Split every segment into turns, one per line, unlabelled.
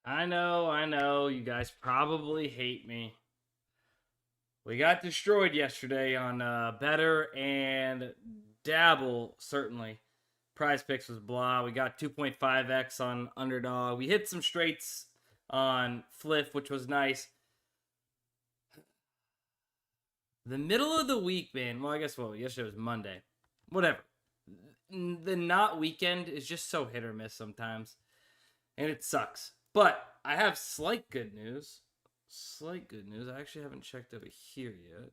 I know. You guys probably hate me. We got destroyed yesterday on Better and Dabble, certainly. PrizePicks was blah. We got 2.5x on Underdog. We hit some straights on Fliff, which was nice. The middle of the week, man. Well, I guess, yesterday was Monday. Whatever. The not weekend is just so hit or miss sometimes. And it sucks. But I have slight good news. I actually haven't checked over here yet.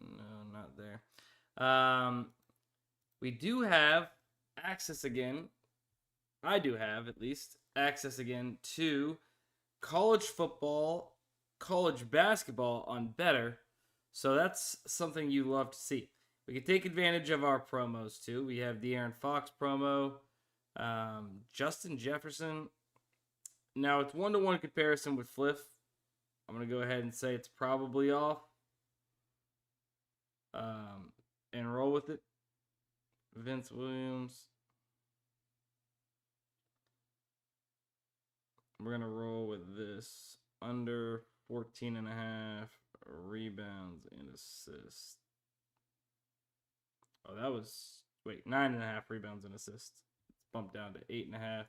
No, not there. We do have access again. I do have, at least, access again to college football, college basketball on Better. So that's something you love to see. We can take advantage of our promos, too. We have the De'Aaron Fox promo, Justin Jefferson. Now, it's 1-to-1 comparison with Fliff. I'm going to go ahead and say it's probably off. And roll with it. Vince Williams. We're going to roll with this. Under 14.5 rebounds and assists. Oh, that was... Wait, 9.5 rebounds and assists. It's bumped down to 8.5.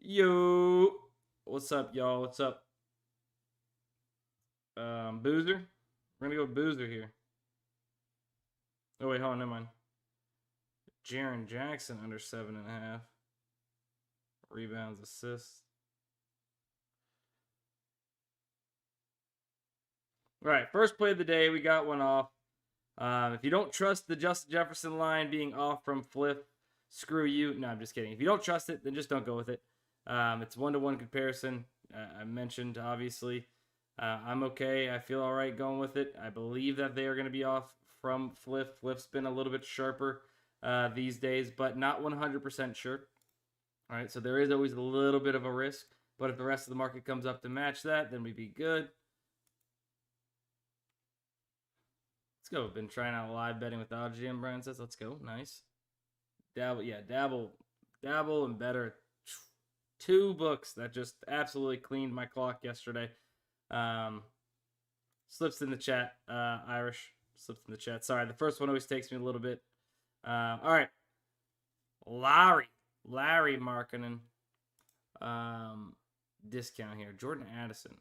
Yo! What's up, y'all? What's up? Boozer? We're going to go with Boozer here. Oh, wait, hold on, never mind. Jaren Jackson under 7.5. Rebounds, assists. All right, first play of the day. We got one off. If you don't trust the Justin Jefferson line being off from Fliff, screw you. No, I'm just kidding. If you don't trust it, then just don't go with it. It's 1-to-1 comparison. I mentioned, obviously. I'm okay. I feel all right going with it. I believe that they are going to be off from Fliff. Fliff's been a little bit sharper these days, but not 100% sure. All right, so there is always a little bit of a risk. But if the rest of the market comes up to match that, then we'd be good. Let's go. Been trying out live betting with OGM, Brian says. Let's go. Nice. Dabble and Better. 2 books that just absolutely cleaned my clock yesterday. Slips in the chat. Irish slips in the chat. Sorry, the first one always takes me a little bit. All right. Larry Markkinen. Discount here. Jordan Addison.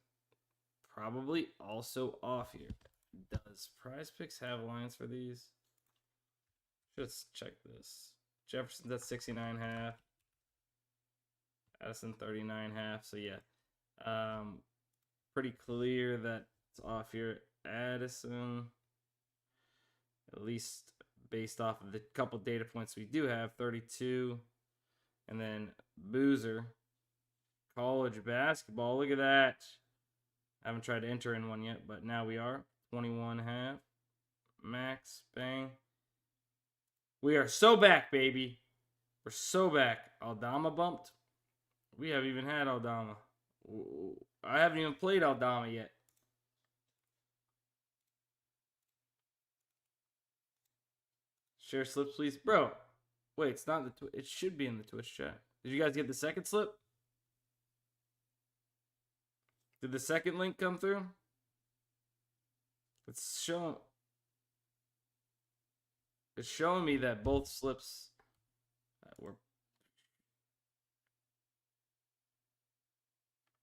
Probably also off here. Does PrizePicks have lines for these? Just check this. Jefferson's at 69.5. Addison 39.5. So yeah, pretty clear that it's off here. Addison, at least based off of the couple data points we do have, 32, and then Boozer, college basketball. Look at that. I haven't tried to enter in one yet, but now we are. 21.5. Max, bang. We are so back, baby. We're so back. Aldama bumped. We haven't even had Aldama. I haven't even played Aldama yet. Share slips, please. Bro, wait, it's not the it should be in the Twitch chat. Did you guys get the second slip? Did the second link come through? It's showing me that both slips were...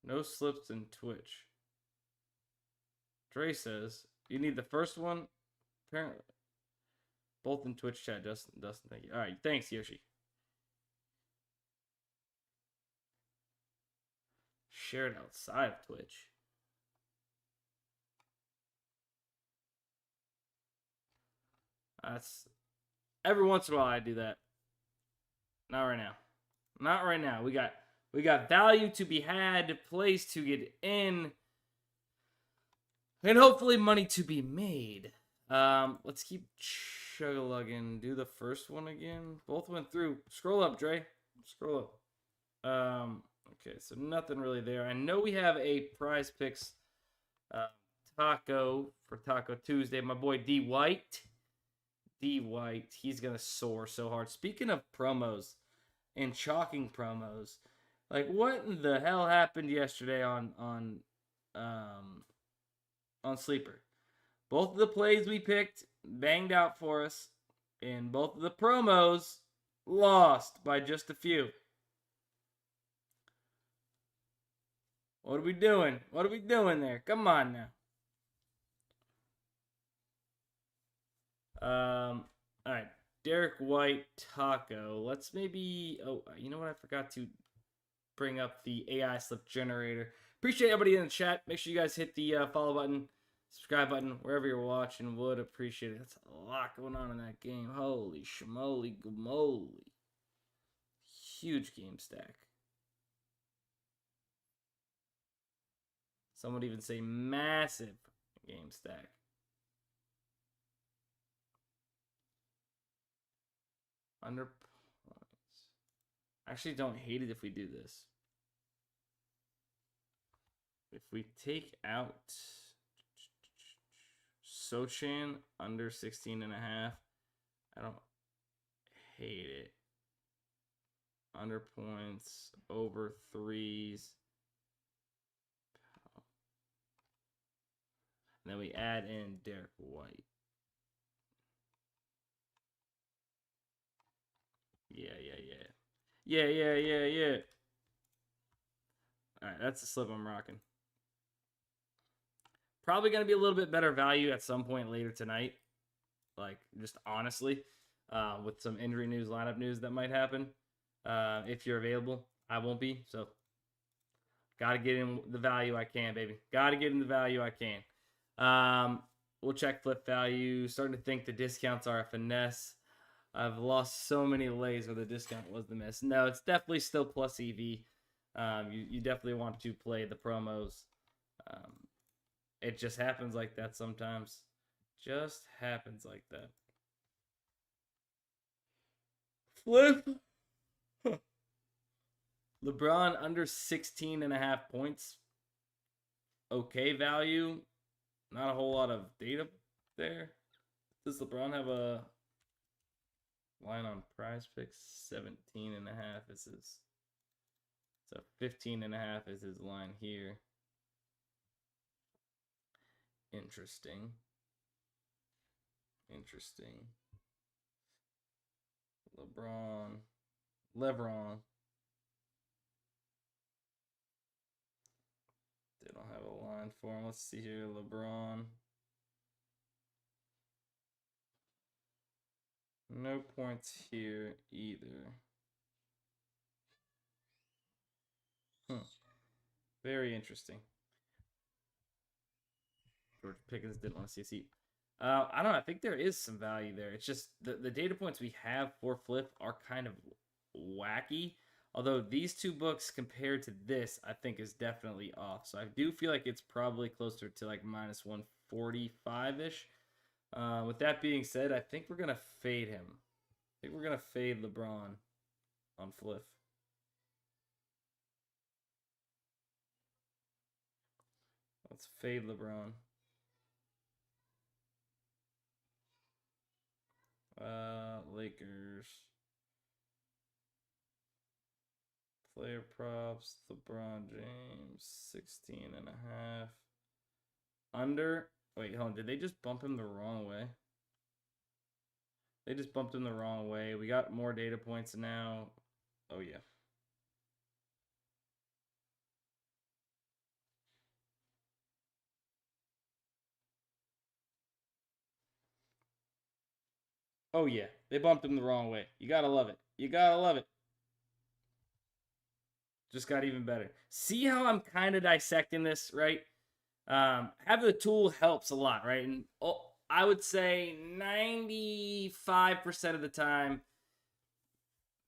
No slips in Twitch. Dre says, you need the first one? Apparently. Both in Twitch chat, Dustin, thank you. All right, thanks, Yoshi. Shared outside of Twitch. That's... Every once in a while I do that. Not right now. Not right now. We got value to be had, place to get in, and hopefully money to be made. Let's keep chug-a-lugging. Do the first one again. Both went through. Scroll up, Dre. Scroll up. Okay, so nothing really there. I know we have a PrizePicks taco for Taco Tuesday. My boy D White. He's going to soar so hard. Speaking of promos and chalking promos, Like, what in the hell happened yesterday on Sleeper? Both of the plays we picked banged out for us, and both of the promos lost by just a few. What are we doing? What are we doing there? Come on now. All right. Derek White Taco. Let's maybe. Oh, you know what? I forgot to bring up the AI slip generator. Appreciate everybody in the chat. Make sure you guys hit the follow button, subscribe button, wherever you're watching. Would appreciate it. That's a lot going on in that game. Holy schmoly gumoly. Huge game stack. Some would even say massive game stack. Under points. Actually, don't hate it if we do this. If we take out Sochan under 16.5, I don't hate it. Under points, over threes. And then we add in Derek White. Yeah. All right, that's the slip I'm rocking. Probably going to be a little bit better value at some point later tonight. Like, just honestly, with some injury news, lineup news that might happen. If you're available, I won't be. So, got to get in the value I can, baby. Got to get in the value I can. We'll check flip value. Starting to think the discounts are a finesse. I've lost so many lays where the discount was the miss. No, it's definitely still plus EV. You definitely want to play the promos. It just happens like that sometimes. Just happens like that. Flip. LeBron under 16.5 points. Okay value. Not a whole lot of data there. Does LeBron have a line on PrizePicks? 17.5 is his. So 15.5 is his line here. Interesting. LeBron. They don't have a line for him. Let's see here. LeBron. No points here either. Very interesting. George Pickens didn't want to see a seat. I don't know. I think there is some value there. It's just the data points we have for Flip are kind of wacky. Although these two books compared to this, I think is definitely off. So I do feel like it's probably closer to like minus 145-ish. With that being said, I think we're going to fade him. I think we're going to fade LeBron on Fliff. Let's fade LeBron. Lakers. Player props, LeBron James, 16.5. Under. Wait, hold on. Did they just bump him the wrong way? They just bumped him the wrong way. We got more data points now. Oh, yeah. Oh, yeah. They bumped him the wrong way. You gotta love it. You gotta love it. Just got even better. See how I'm kind of dissecting this, right? Having the tool helps a lot, right? And I would say 95% of the time,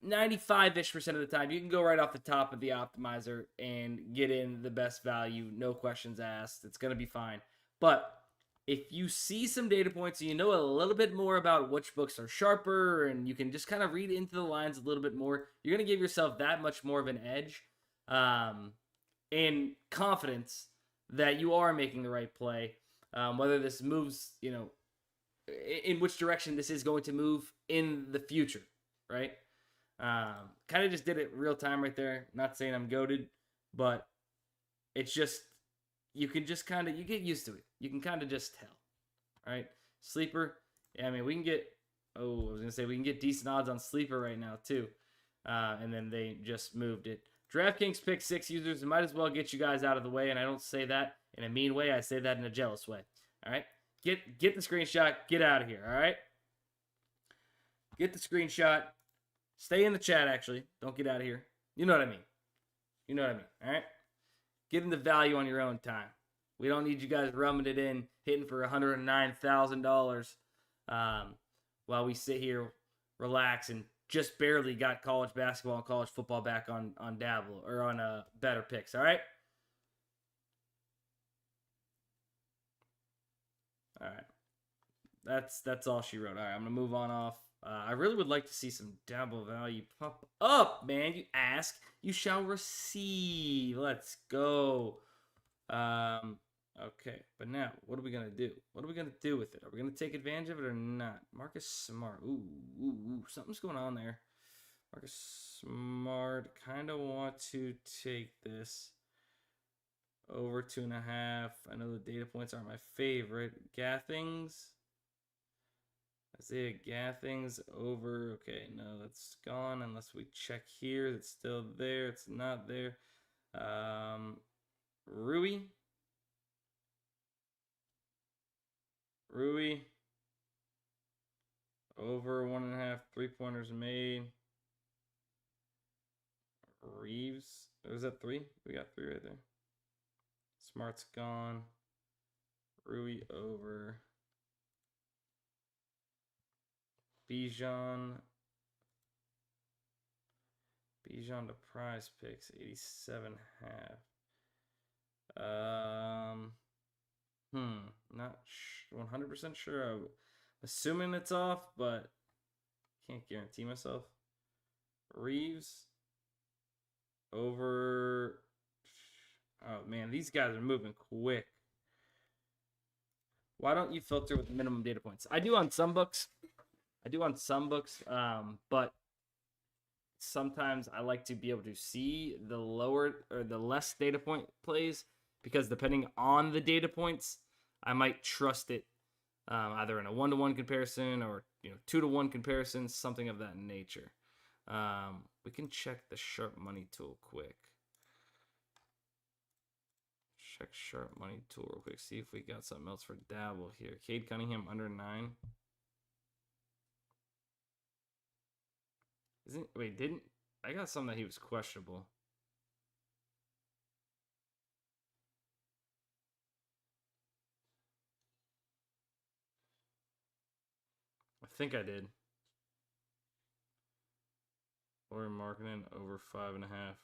95-ish% of the time, you can go right off the top of the optimizer and get in the best value, no questions asked. It's going to be fine. But if you see some data points and you know a little bit more about which books are sharper and you can just kind of read into the lines a little bit more, you're going to give yourself that much more of an edge and confidence that you are making the right play. Whether this moves, in which direction this is going to move in the future, right? Kind of just did it real time right there. Not saying I'm goated, but it's just you can just kind of you get used to it. You can kind of just tell. All right, sleeper. Yeah, I mean we can get. Oh, I was gonna say we can get decent odds on sleeper right now too. And then they just moved it. DraftKings pick 6 users. It might as well get you guys out of the way, and I don't say that in a mean way. I say that in a jealous way. All right, get the screenshot. Get out of here. All right, get the screenshot. Stay in the chat. Actually, don't get out of here. You know what I mean. You know what I mean. All right, get in the value on your own time. We don't need you guys rumming it in, hitting for $109,000 while we sit here, relax, and just barely got college basketball and college football back on Dabble or on better picks. All right. All right. That's all she wrote. All right. I'm gonna move on off. I really would like to see some Dabble value pop up, man. You ask, you shall receive. Let's go. Okay, but now what are we gonna do? What are we gonna do with it? Are we gonna take advantage of it or not? Marcus Smart. Ooh, something's going on there. Marcus Smart. Kind of want to take this over 2.5. I know the data points aren't my favorite. Gathings. Isaiah Gathings over. Okay, no, that's gone unless we check here. It's still there. It's not there. Rui over 1.5 3-pointers made. Reeves, was that 3? We got 3 right there. Smart's gone. Rui over. Bijan to PrizePicks 87.5. Not 100% sure. I'm assuming it's off, but can't guarantee myself. Reeves over. Oh man, these guys are moving quick. Why don't you filter with minimum data points? I do on some books. But sometimes I like to be able to see the lower or the less data point plays because depending on the data points, I might trust it either in a 1-to-1 comparison or 2-to-1 comparison, something of that nature. We can check the Sharp Money tool quick. Check Sharp Money tool real quick. See if we got something else for Dabble here. Cade Cunningham under 9. Didn't I got something that he was questionable? I think I did. Or marketing over 5.5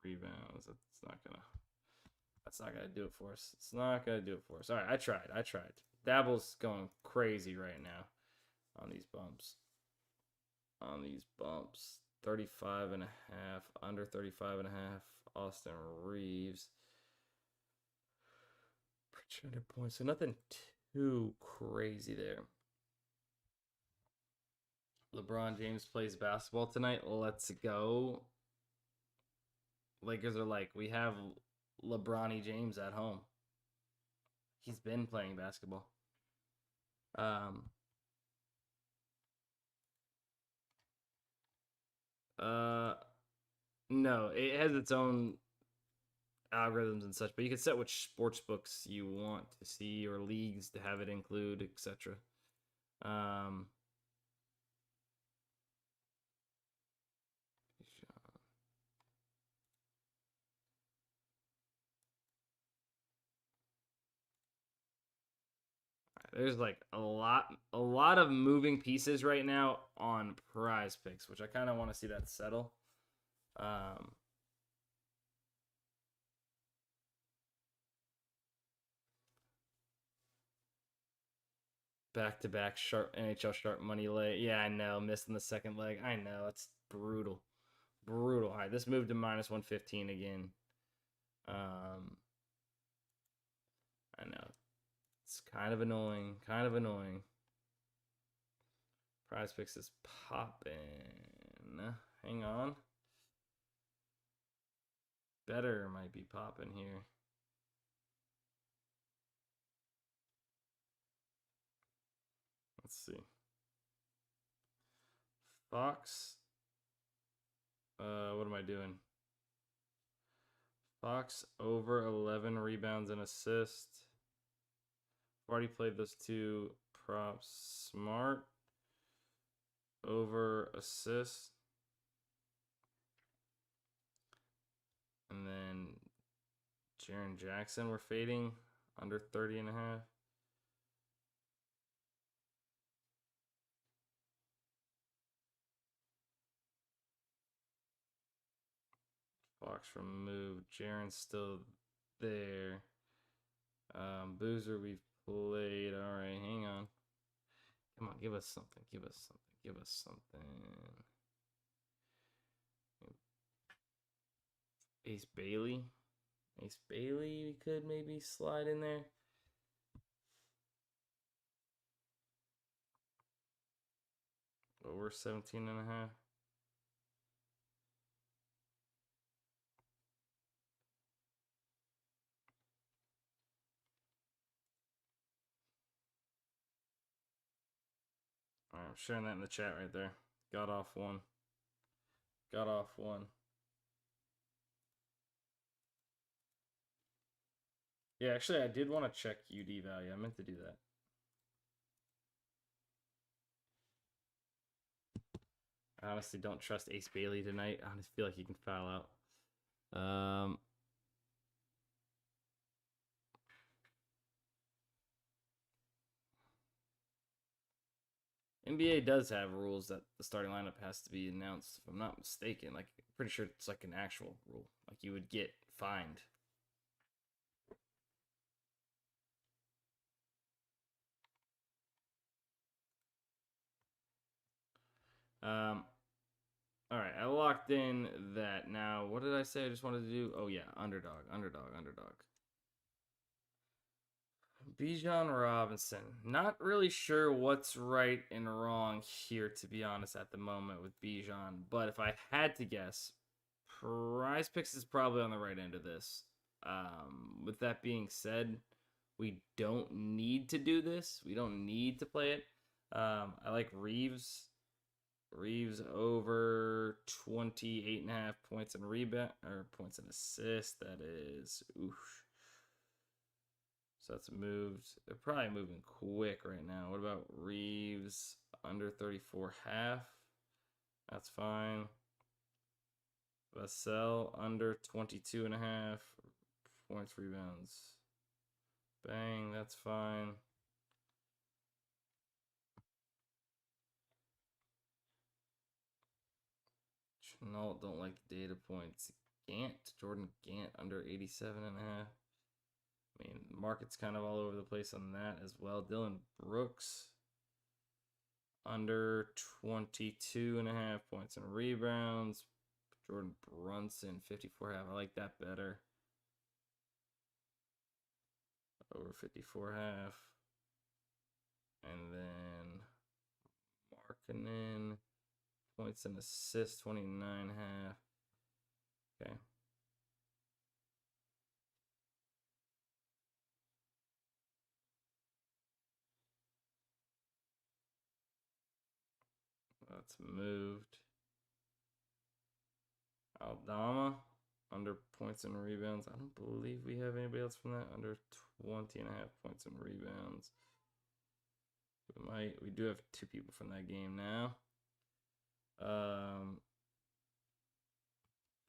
rebounds. That's not gonna do it for us. It's not gonna do it for us. All right, I tried. Dabble's going crazy right now on these bumps. 35.5, under 35.5. Austin Reeves. 200 points. So nothing too crazy there. LeBron James plays basketball tonight. Let's go. Lakers are like, we have LeBron James at home. He's been playing basketball. No, it has its own algorithms and such, but you can set which sports books you want to see or leagues to have it include, etc. There's like a lot of moving pieces right now on PrizePicks, which I kind of want to see that settle. Back-to-back sharp NHL Sharp Money leg. Yeah, I know. Missing the second leg. I know. It's brutal. All right, this moved to minus 115 again. I know. It's kind of annoying. PrizePicks is popping. Hang on. Better might be popping here. Let's see. Fox. What am I doing? Fox over 11 rebounds and assists. I've already played those two props. Smart over assists. And then Jaren Jackson we're fading under 30 and a half. Fox removed. Jaren's still there. Boozer we've played. All right, hang on. Come on, give us something. Give us something. Give us something. Ace Bailey. Ace Bailey we could maybe slide in there. Over 17 and a half. All right, I'm sharing that in the chat right there. Got off one. Got off one. Yeah, actually, I did want to check UD value. I meant to do that. I honestly don't trust Ace Bailey tonight. I just feel like he can foul out. NBA does have rules that the starting lineup has to be announced, if I'm not mistaken. Like, pretty sure it's like an actual rule. Like, you would get fined. All right, I locked in that. Now, what did I say I just wanted to do? Oh, yeah, underdog. Bijan Robinson. Not really sure what's right and wrong here, to be honest, at the moment with Bijan. But if I had to guess, PrizePicks is probably on the right end of this. With that being said, we don't need to do this. We don't need to play it. I like Reeves. Reeves over 28.5 points and rebound or points and assists. That is, oof. So that's moved. They're probably moving quick right now. What about Reeves under 34.5? That's fine. Vassell under 22.5 points, rebounds. Bang, that's fine. Chenault don't like data points. Jordan Gant under 87.5. I mean, the market's kind of all over the place on that as well. Dylan Brooks under 22.5 points and rebounds. Jordan Brunson 54.5. I like that better. Over 54.5. And then Markkanen points and assists 29.5. Okay. That's moved. Aldama under points and rebounds. I don't believe we have anybody else from that. Under 20.5 points and rebounds. We do have two people from that game now.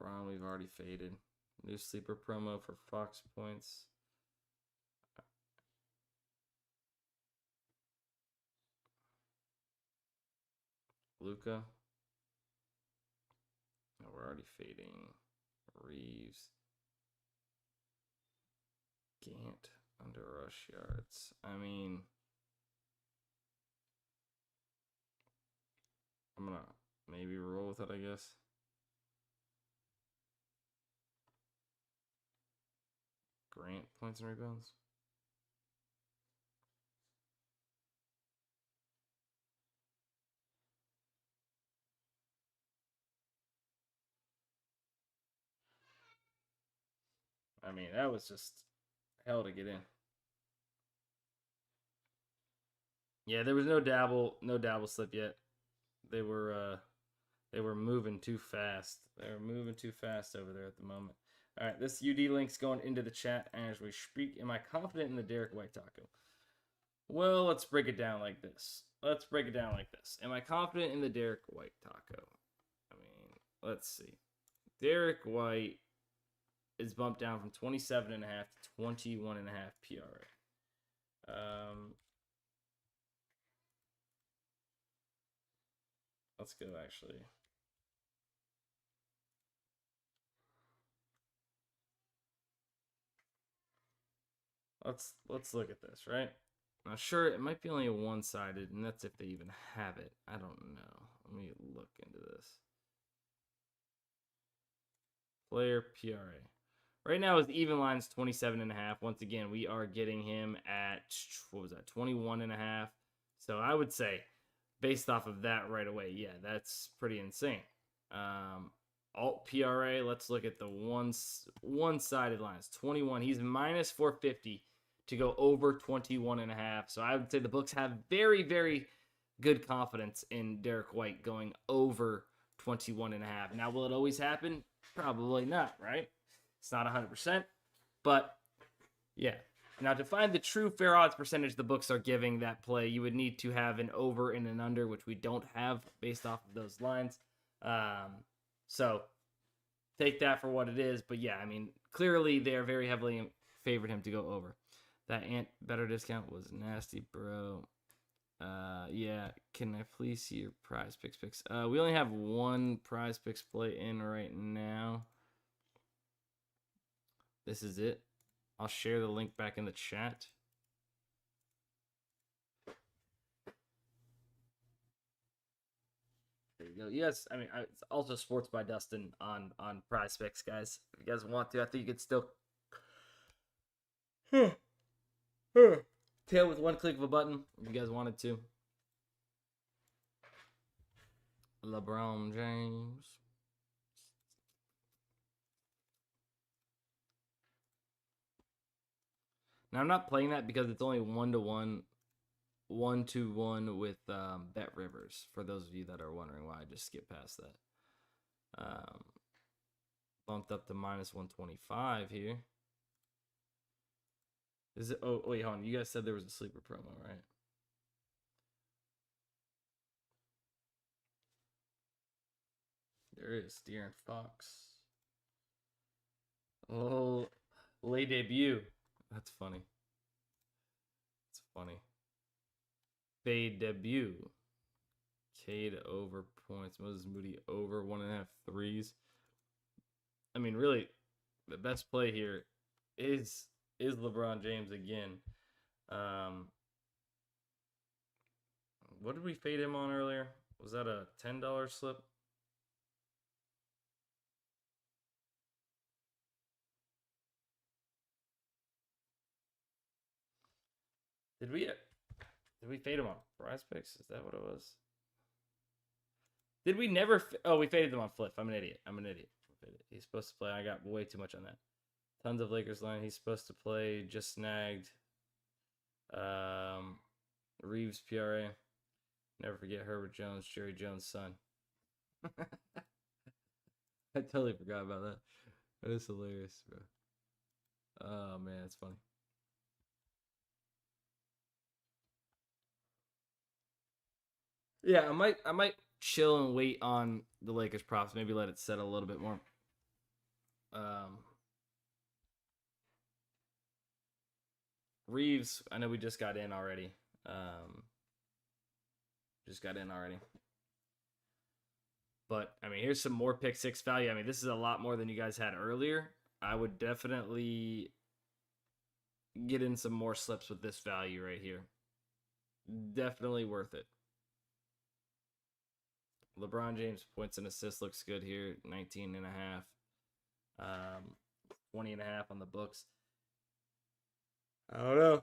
Braun, we've already faded. New sleeper promo for Fox points. Luca. Oh, we're already fading. Reeves. Gant under rush yards. I mean, I'm gonna maybe roll with it, I guess. Grant points and rebounds. I mean, that was just hell to get in. Yeah, there was no dabble slip yet. They were moving too fast. They were moving too fast over there at the moment. All right, this UD link's going into the chat as we speak. Am I confident in the Derek White taco? Well, let's break it down like this. Am I confident in the Derek White taco? I mean, let's see. Derek White is bumped down from 27.5 to 21.5 PRA. Let's go actually. Let's look at this, right? Now, sure, it might be only a one-sided, and that's if they even have it. I don't know. Let me look into this. Player PRA. Right now, his even line is 27.5. Once again, we are getting him at, what was that, 21.5. So I would say, based off of that right away, yeah, that's pretty insane. Alt PRA, let's look at the one-sided lines. 21. He's minus 450 to go over 21.5. So I would say the books have very, very good confidence in Derek White going over 21.5. Now, will it always happen? Probably not, right? It's not 100%, but yeah. Now, to find the true fair odds percentage the books are giving that play, you would need to have an over and an under, which we don't have based off of those lines. So take that for what it is. But yeah, I mean, clearly they are very heavily favored him to go over. That Ant better discount was nasty, bro. Yeah, can I please see your PrizePicks? We only have one PrizePicks play in right now. This is it. I'll share the link back in the chat. There you go. Yes, I mean, it's also Sports by Dustin on PrizePicks, guys. If you guys want to, I think you could still tail with one click of a button if you guys wanted to. LeBron James. Now, I'm not playing that because it's only 1-to-1, 1-to-1 with Bet Rivers. For those of you that are wondering why I just skipped past that. Bumped up to minus 125 here. Is it? Oh, wait, hold on. You guys said there was a sleeper promo, right? There is. De'Aaron Fox. Oh, late debut. That's funny. It's funny. Fade debut. Cade over points. Moses Moody over 1.5 threes. I mean, really, the best play here is LeBron James again. What did we fade him on earlier? Was that a $10 slip? Did we fade him on PrizePicks? Is that what it was? Did we never? Oh, we faded him on Fliff. I'm an idiot. He's supposed to play. I got way too much on that. Tons of Lakers line. He's supposed to play. Just snagged. Reeves PRA. Never forget Herbert Jones, Jerry Jones' son. I totally forgot about that. That is hilarious, bro. Oh man, it's funny. Yeah, I might chill and wait on the Lakers props. Maybe let it settle a little bit more. Reeves, I know we just got in already. But I mean, here's some more pick six value. I mean, this is a lot more than you guys had earlier. I would definitely get in some more slips with this value right here. Definitely worth it. LeBron James points and assists looks good here. 19.5. 20.5 on the books. I don't know.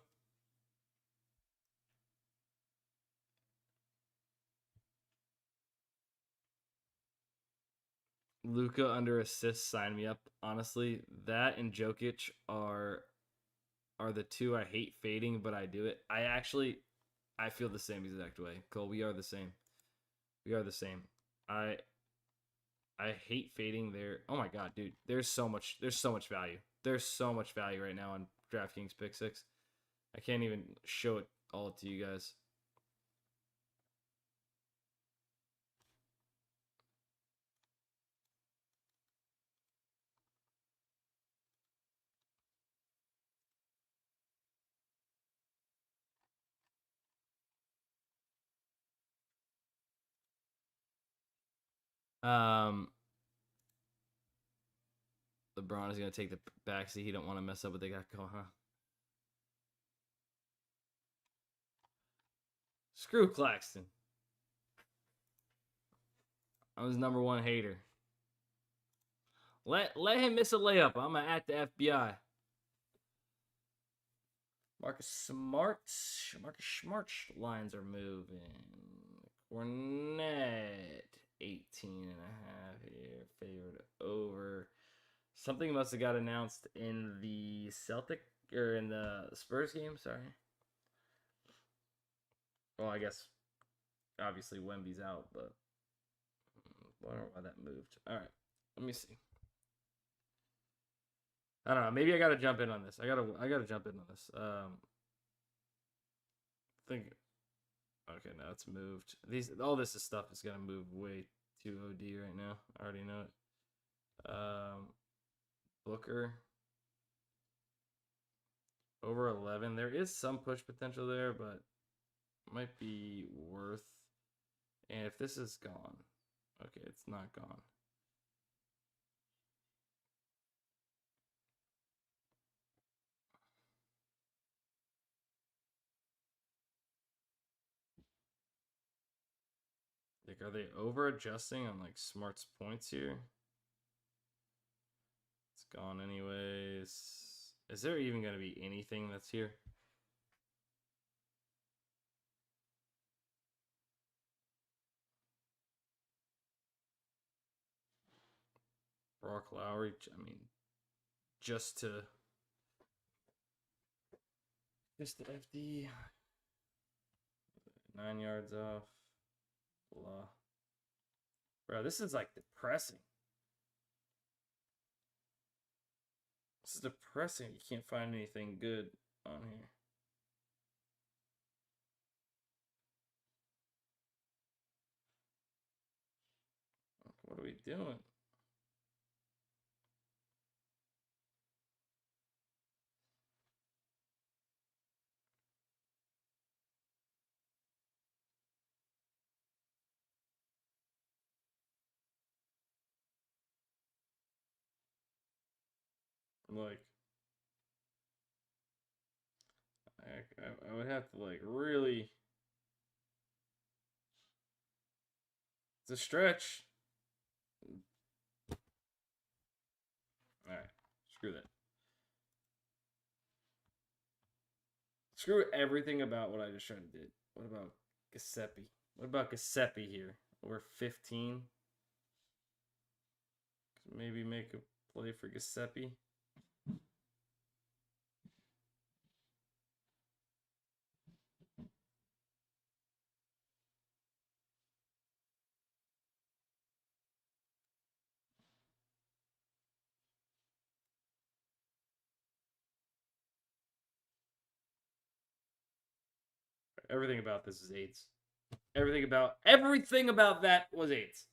Luka under assists, sign me up. Honestly, that and Jokic are the two I hate fading, but I do it. I feel the same exact way. Cole, we are the same. We are the same. I hate fading there. Oh my god, dude. There's so much value. There's so much value right now on DraftKings Pick 6. I can't even show it all to you guys. LeBron is going to take the backseat. He don't want to mess up what they got going, huh? Screw Claxton. I'm his number one hater. Let him miss a layup. I'm going to at the FBI. Marcus Smart lines are moving. Cornet 18.5 here, favored over. Something must have got announced in the Celtic or in the Spurs game. Sorry. Well, I guess obviously Wemby's out, but I don't know why that moved. All right, let me see. I don't know. Maybe I gotta jump in on this. I gotta jump in on this. Think. Okay, now it's moved. All this stuff is gonna move way too OD right now. I already know it. Booker over 11. There is some push potential there, but it might be worth. And if this is gone, okay, it's not gone. Like, are they over adjusting on like Smart's points here? It's gone anyways. Is there even going to be anything that's here? Brock Lowry, I mean, just to FD. 9 yards off. Blah. Bro, this is like depressing. This is depressing. You can't find anything good on here. What are we doing? Like, I would have to like really. It's a stretch. All right, screw that. Screw everything about what I just tried to do. What about Giuseppe? What about Giuseppe here? We're 15. Maybe make a play for Giuseppe. Everything about this is eights. Everything about that was eights.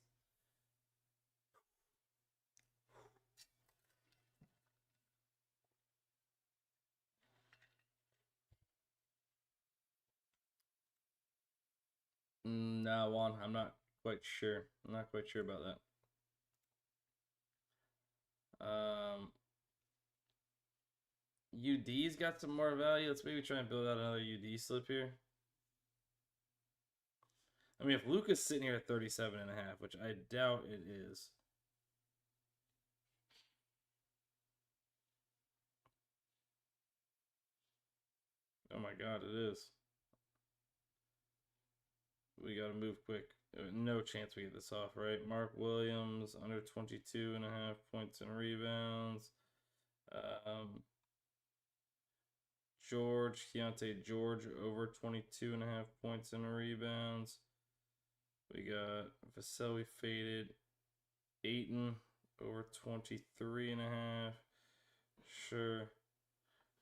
No, Juan, I'm not quite sure. I'm not quite sure about that. UD's got some more value. Let's maybe try and build out another UD slip here. I mean, if Luka's sitting here at 37.5, which I doubt it is. Oh my god, it is. We gotta move quick. No chance we get this off, right? Mark Williams, under 22.5 points and rebounds. Keontae George, over 22.5 points and rebounds. We got Vasily faded. Ayton, over 23.5. Sure.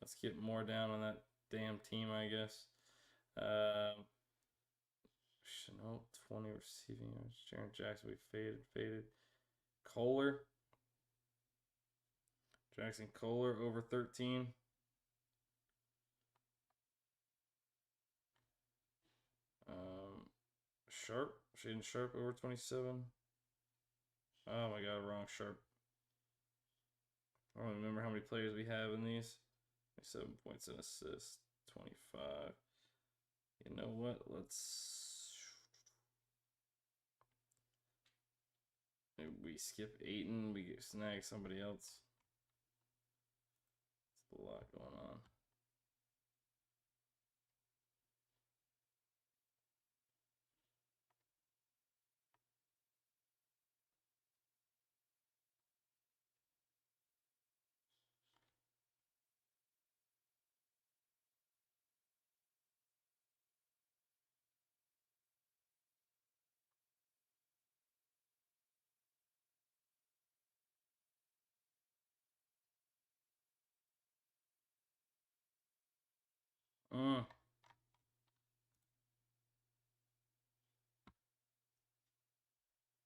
Let's get more down on that damn team, I guess. Chanel, 20 receiving yards. Jaren Jackson, we faded. Kohler. Jackson Kohler, over 13. Sharp. Shaden Sharp, over 27. Oh my god, wrong Sharp. I don't remember how many players we have in these. 7 points and assists. 25. You know what? Maybe we skip Ayton. We snag somebody else. There's a lot going on.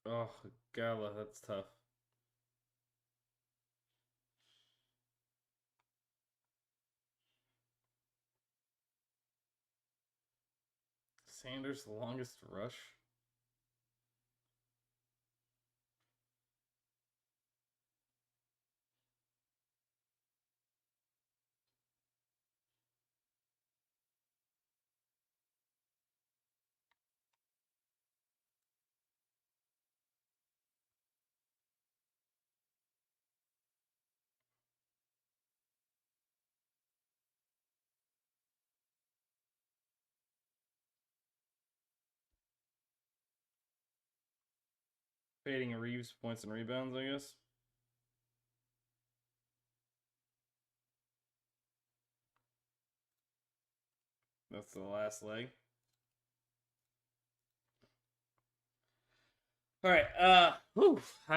Oh, Gala, that's tough. Sanders, the longest rush. Fading Reeves, points and rebounds, I guess. That's the last leg. All right. I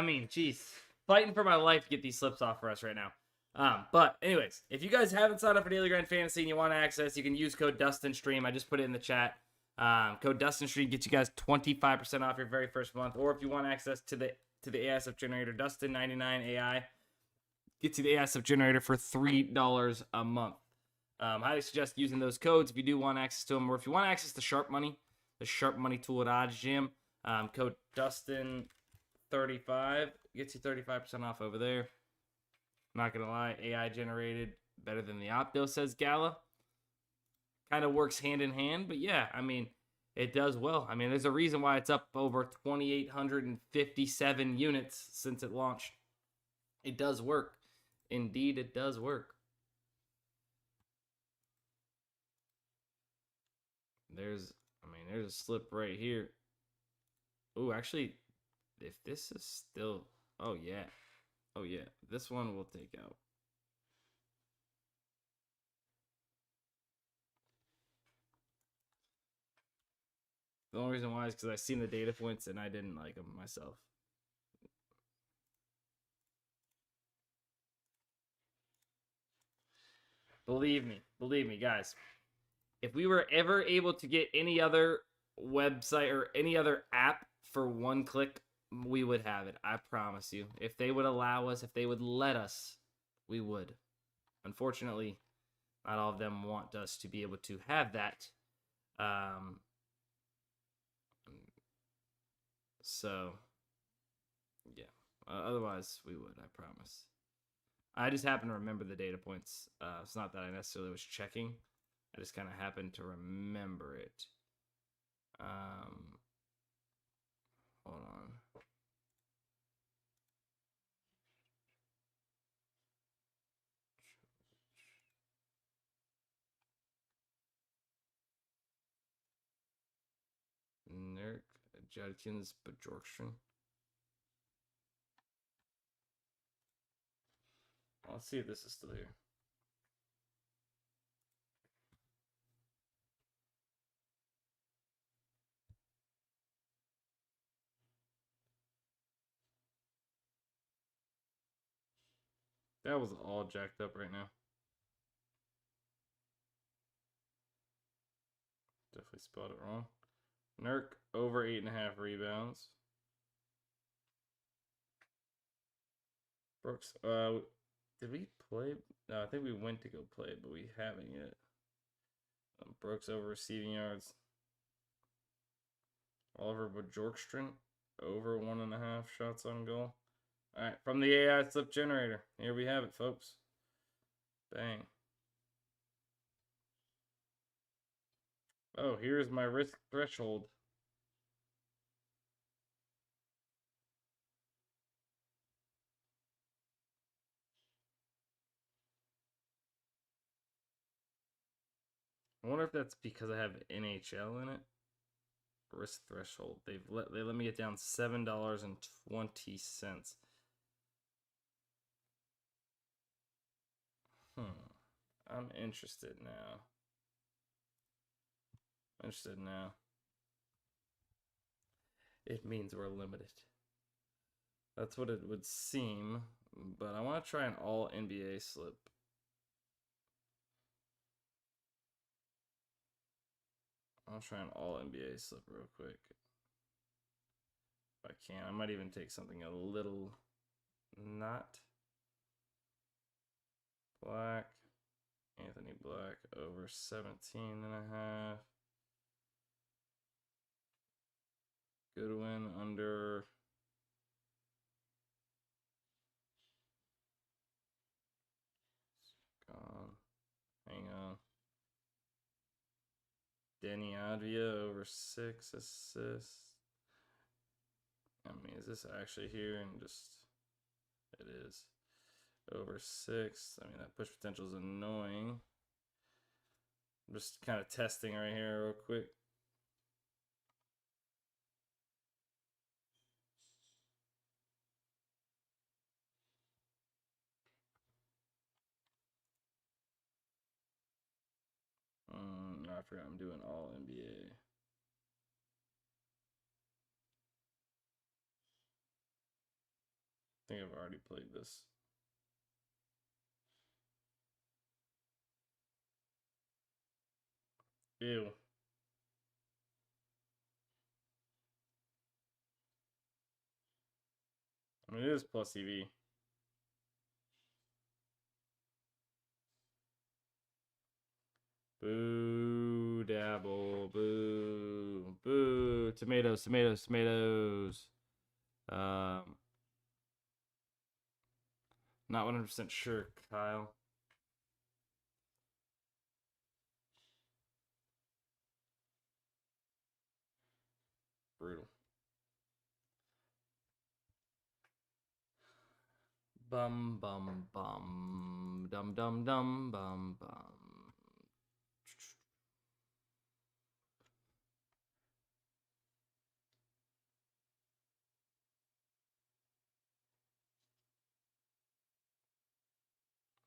mean, jeez, fighting for my life to get these slips off for us right now. But anyways, if you guys haven't signed up for Daily Grind Fantasy and you want access, you can use code DUSTINSTREAM. I just put it in the chat. Code DUSTINSTREAM gets you guys 25% off your very first month. Or if you want access to the ASF generator, DUSTIN99 AI gets you the ASF generator for $3 a month. Highly suggest using those codes if you do want access to them, or if you want access to Sharp Money, the Sharp Money tool at Odds Gym. Code DUSTIN35 gets you 35% off over there. Not gonna lie, AI generated better than the Opto, says Gala. Kind of works hand in hand, but yeah, I mean, it does well. I mean, there's a reason why it's up over 2,857 units since it launched. It does work. Indeed, it does work. There's a slip right here. Oh, actually, if this is still, oh yeah, this one we'll take out. The only reason why is because I seen the data points and I didn't like them myself. Believe me, guys. If we were ever able to get any other website or any other app for one click, we would have it. I promise you. If they would allow us, if they would let us, we would. Unfortunately, not all of them want us to be able to have that. So, yeah. Otherwise, we would, I promise. I just happen to remember the data points. It's not that I necessarily was checking. I just kind of happened to remember it. Hold on. Nurk Judkins Bjorkstrand. Let's see if this is still here. That was all jacked up right now. Definitely spelled it wrong. Nurk over 8.5 rebounds. Brooks, did we play? No, I think we went to go play, but we haven't yet. Brooks over receiving yards. Oliver Bjorkstrand over 1.5 shots on goal. All right, from the AI slip generator. Here we have it, folks. Bang. Oh, here's my risk threshold. I wonder if that's because I have NHL in it. Risk threshold. They let me get down $7.20. I'm interested now. It means we're limited. That's what it would seem. But I want to try an all NBA slip. I'll try an all NBA slip real quick. If I can. I might even take something a little not black. Anthony Black over 17.5. Goodwin under. Gone. Hang on. Denny Advia over 6 assists. I mean, is this actually here? And just. It is. Over 6. I mean, that push potential is annoying. I'm just kind of testing right here real quick. No, I forgot I'm doing all NBA. I think I've already played this. Ew. I mean, it is plus EV. Boo, dabble, boo, boo. Tomatoes, tomatoes, tomatoes. Not 100% sure, Kyle. Brutal. Bum, bum, bum. Dum, dum, dum, bum, bum.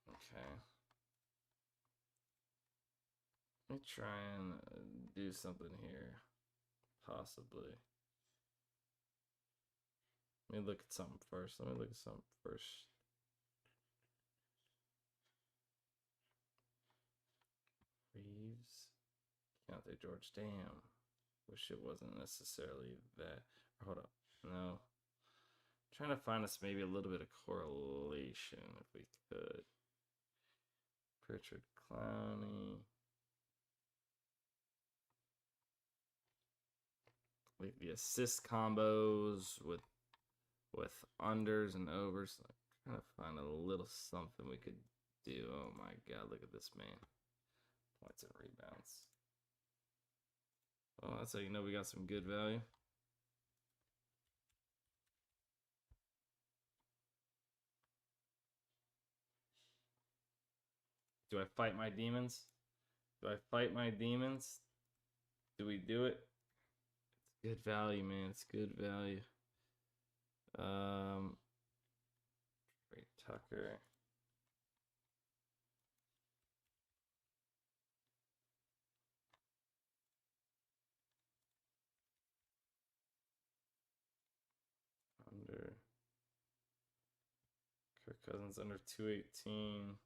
Okay. Let me try and do something here. Possibly. Let me look at something first. Reeves. Keontae George. Damn. Wish it wasn't necessarily that. Hold up. No. I'm trying to find us maybe a little bit of correlation if we could. Pritchard Clowney. Like the assist combos with unders and overs. Like, trying to find a little something we could do. Oh my god, look at this man. Points and rebounds. Oh, that's how you know we got some good value. Do I fight my demons? Do we do it? Good value, man. It's good value. Trey Tucker. Under Kirk Cousins under 218.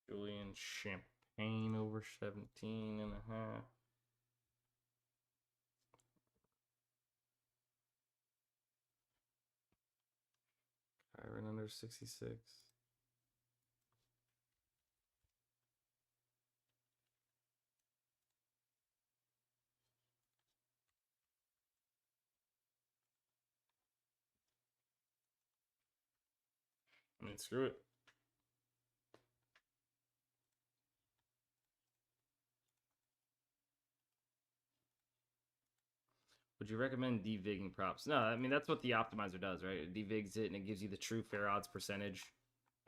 Julian Champagne over 17.5. Kyron under 66. I mean, screw it. Would you recommend devigging props? No, I mean, that's what the optimizer does, right? It devigs it and it gives you the true fair odds percentage,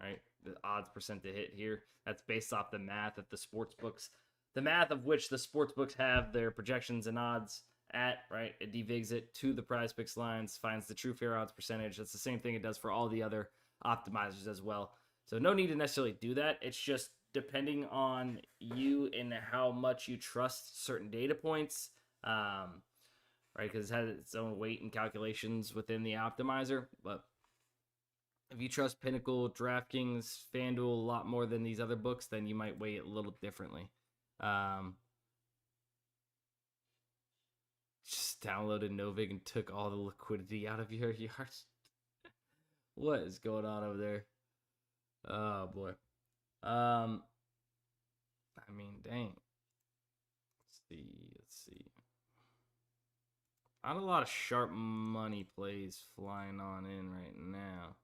right? The odds percent to hit here. That's based off the math that the sports books, the math of which the sports books have their projections and odds at, right? It devigs it to the PrizePicks lines, finds the true fair odds percentage. That's the same thing it does for all the other optimizers as well. So no need to necessarily do that. It's just depending on you and how much you trust certain data points. Right, because it has its own weight and calculations within the optimizer. But if you trust Pinnacle, DraftKings, FanDuel a lot more than these other books, then you might weigh it a little differently. Just downloaded Novig and took all the liquidity out of your yards. What is going on over there? Oh boy. I mean, dang. Let's see. Not a lot of sharp money plays flying on in right now.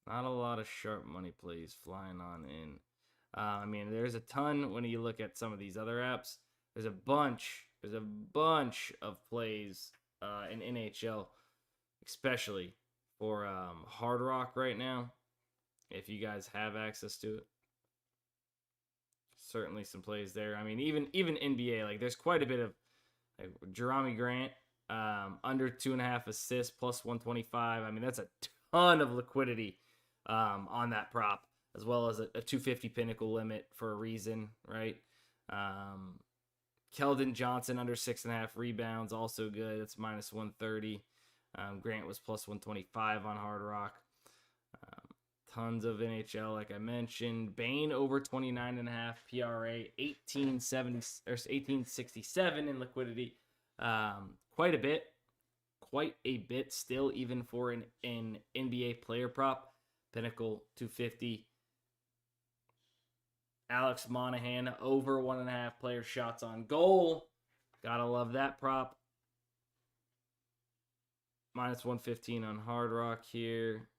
Not a lot of sharp money plays flying on in. I mean, there's a ton when you look at some of these other apps. There's a bunch of plays in NHL, especially for Hard Rock right now. If you guys have access to it, certainly some plays there. I mean, even NBA, like there's quite a bit of like Jeremy Grant. Under 2.5 assists plus 125. I mean, that's a ton of liquidity on that prop, as well as a 250 Pinnacle limit for a reason, right? Keldon Johnson under 6.5 rebounds, also good. That's minus 130. Grant was plus 125 on Hard Rock. Tons of NHL, like I mentioned. Bain over 29.5 PRA, 1867 in liquidity. Quite a bit still, even for an NBA player prop. Pinnacle 250. Alex Monahan over 1.5 player shots on goal. Gotta love that prop. Minus 115 on Hard Rock here.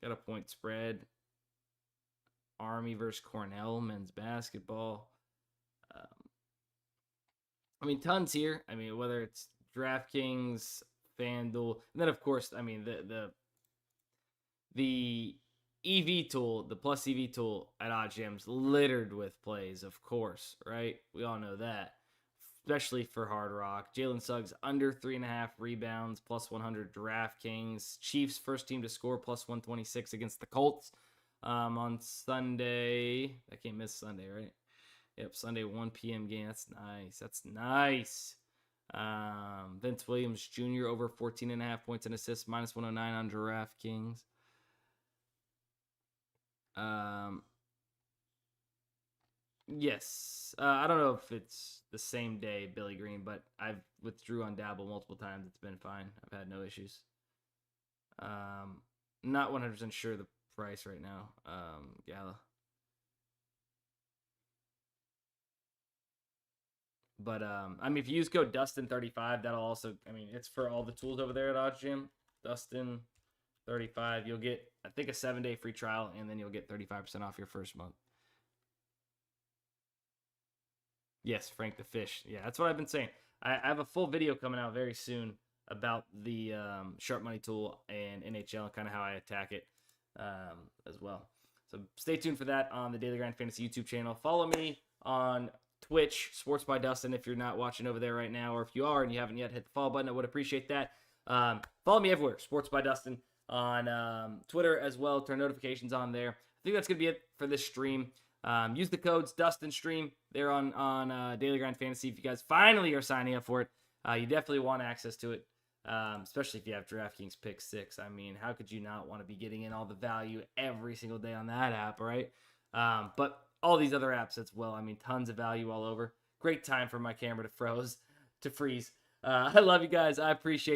Got a point spread. Army versus Cornell men's basketball. I mean, tons here. I mean, whether it's DraftKings, FanDuel, and then of course, I mean the EV tool, the plus EV tool at OddsJam's littered with plays, of course, right? We all know that, especially for Hard Rock. Jalen Suggs under 3.5 rebounds, plus 100 DraftKings. Chiefs first team to score, plus 126 against the Colts on Sunday. I can't miss Sunday, right? Yep, Sunday 1 p.m. game. That's nice. That's nice. Vince Williams Jr. over 14.5 points and assists, minus 109 on DraftKings. Yes. I don't know if it's the same day, Billy Green, but I've withdrew on Dabble multiple times. It's been fine. I've had no issues. Not 100% sure the price right now. Gala. But I mean, if you use code DUSTIN35, that'll also, I mean, it's for all the tools over there at OddsJam. DUSTIN35, you'll get, I think, a 7-day free trial, and then you'll get 35% off your first month. Yes, Frank the Fish. Yeah, that's what I've been saying. I have a full video coming out very soon about the sharp money tool and NHL and kind of how I attack it as well. So stay tuned for that on the Daily Grind Fantasy YouTube channel. Follow me on Twitch, Sports by Dustin, if you're not watching over there right now, or if you are and you haven't yet hit the follow button, I would appreciate that. Follow me everywhere, Sports by Dustin, on Twitter as well. Turn notifications on there. I think that's going to be it for this stream. Use the codes DustinStream there on Daily Grind Fantasy. If you guys finally are signing up for it, you definitely want access to it, especially if you have DraftKings Pick 6. I mean, how could you not want to be getting in all the value every single day on that app, right? But all these other apps as well. I mean, tons of value all over. Great time for my camera to freeze. I love you guys. I appreciate